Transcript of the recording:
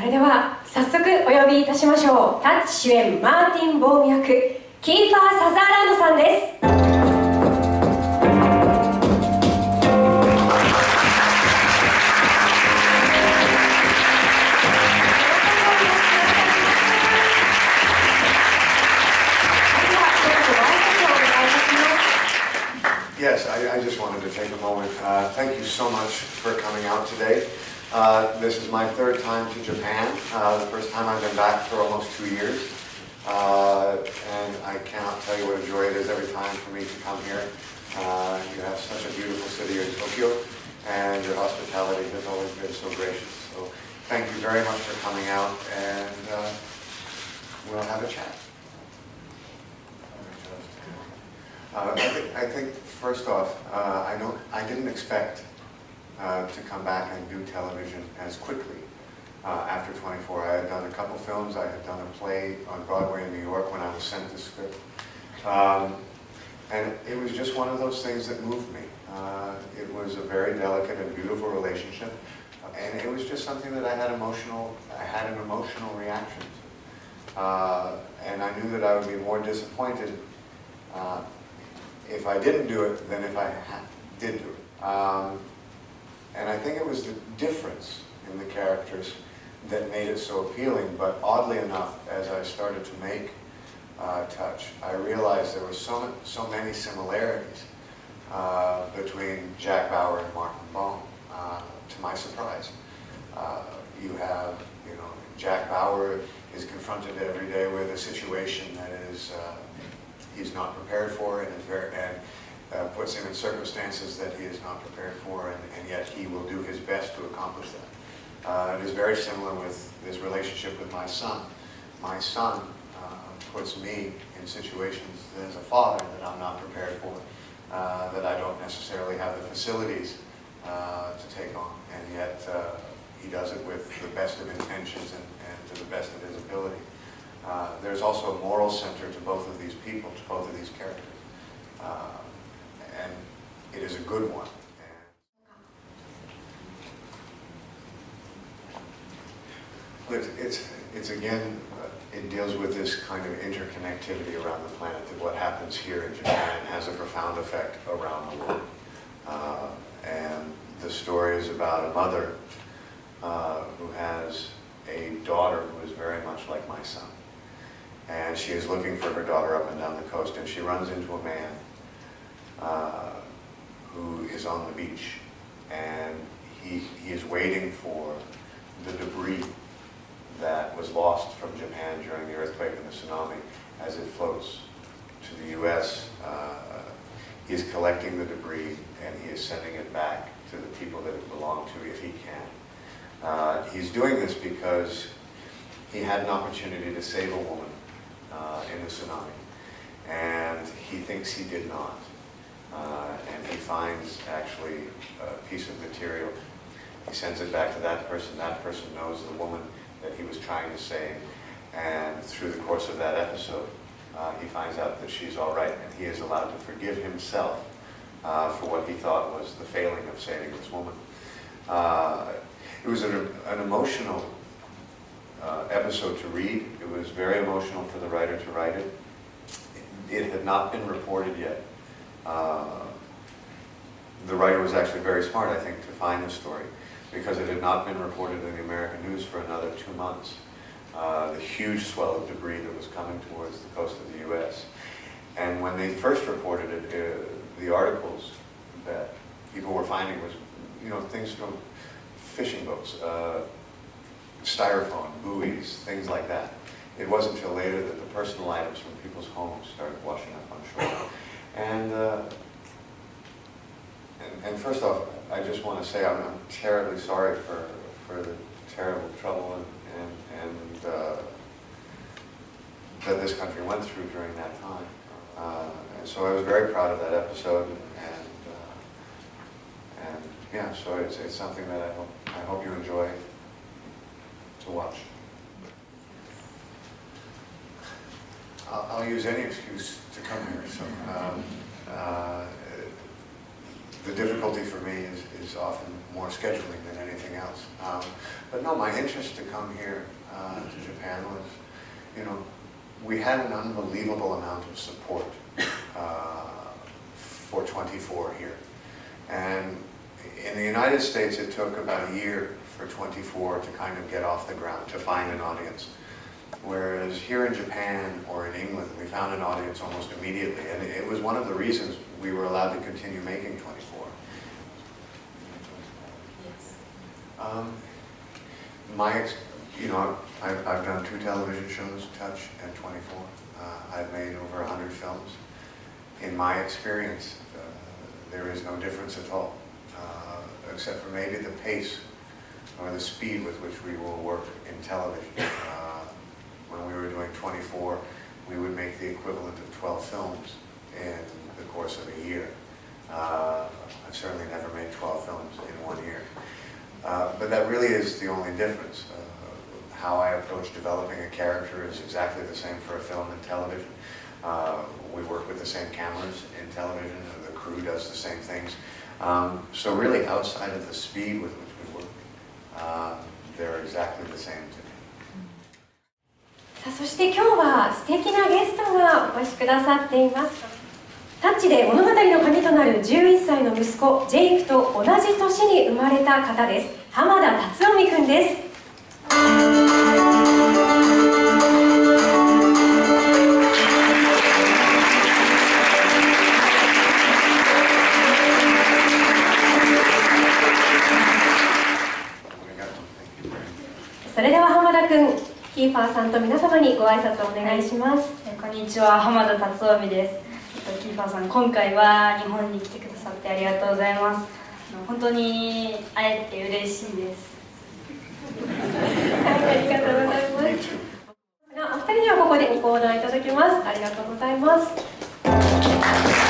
それでは早速お呼びいたしましょう。タッチ主演マーティン・ボーム役キーファー・サザーランドさんです。Yes, I just wanted to take a moment. Thank you so much for coming out today. This is my third time to Japan. The first time I've been back for almost 2 years. And I cannot tell you what a joy it is every time for me to come here. You have such a beautiful city in Tokyo, and your hospitality has always been so gracious. So thank you very much for coming out, and we'll have a chat. I think first off, I didn't expect to come back and do television as quickly after 24. I had done a couple films. I had done a play on Broadway in New York when I was sent the script. And it was just one of those things that moved me. It was a very delicate and beautiful relationship. And it was just something that I had an emotional reaction to. And I knew that I would be more disappointed if I didn't do it than if I did do it. And I think it was the difference in the characters that made it so appealing, but oddly enough, as I started to make Touch, I realized there were so many similarities between Jack Bauer and Martin Bone, to my surprise. You have, Jack Bauer is confronted every day with a situation that is he's not prepared for, and puts him in circumstances that he is not prepared for, and yet he will do his best to accomplish that. It is very similar with this relationship with my son. My son puts me in situations as a father that I'm not prepared for, that I don't necessarily have the facilities to take on, and yet he does it with the best of intentions and to the best of his ability. There's also a moral center to both of these people, to both of these characters. And it is a good one. It's again, it deals with this kind of interconnectivity around the planet, that what happens here in Japan has a profound effect around the world. And the story is about a mother who has a daughter who is very much like my son. And she is looking for her daughter up and down the coast, and she runs into a man who is on the beach, and he is waiting for the debris that was lost from Japan during the earthquake and the tsunami as it floats to the U.S. He is collecting the debris, and he is sending it back to the people that it belonged to if he can. He's doing this because he had an opportunity to save a woman in the tsunami, and he thinks he did not. And he finds actually a piece of material. He sends it back to that person. That person knows the woman that he was trying to save, and through the course of that episode, he finds out that she's all right, and he is allowed to forgive himself for what he thought was the failing of saving this woman. It was an emotional episode to read. It was very emotional for the writer to write it. It had not been reported yet. The writer was actually very smart, I think, to find the story, because it had not been reported in the American news for another 2 months. The huge swell of debris that was coming towards the coast of the U.S. And when they first reported it, the articles that people were finding was, things from fishing boats, styrofoam, buoys, things like that. It wasn't until later that the personal items from people's homes started washing up on shore. And first off, I just want to say I'm terribly sorry for the terrible trouble and that this country went through during that time. And so I was very proud of that episode, and yeah, so it's something that I hope you enjoy to watch. I'll use any excuse to come here. So the difficulty for me is often more scheduling than anything else. But no, my interest to come here to Japan was, you know, we had an unbelievable amount of support for 24 here. And in the United States, it took about a year for 24 to kind of get off the ground, to find an audience. Whereas here in Japan or in England, we found an audience almost immediately. And it was one of the reasons we were allowed to continue making 24. Yes. You know, I've done 2 television shows, Touch and 24. I've made over 100 films. In my experience, there is no difference at all, except for maybe the pace or the speed with which we will work in television. When we were doing 24, we would make the equivalent of 12 films in the course of a year. I've certainly never made 12 films in 1 year. But that really is the only difference. How I approach developing a character is exactly the same for a film and television. We work with the same cameras in television, and the crew does the same things. So really, outside of the speed with which we work, they're exactly the same to me. さあ、そして今日は素敵なゲストがお越しくださっています。タッチで物語の鍵となる11歳の息子ジェイクと同じ年に生まれた方です。浜田辰臣くんです。それでは浜田くん、キーファーさんと皆様にご挨拶をお願いします。こんにちは、浜田辰臣です。キーファーさん、今回は日本に来てくださってありがとうございます。本当に会えて嬉しいです。はい、ありがとうございます。お二人にはここでご講談いただきます。ありがとうございます。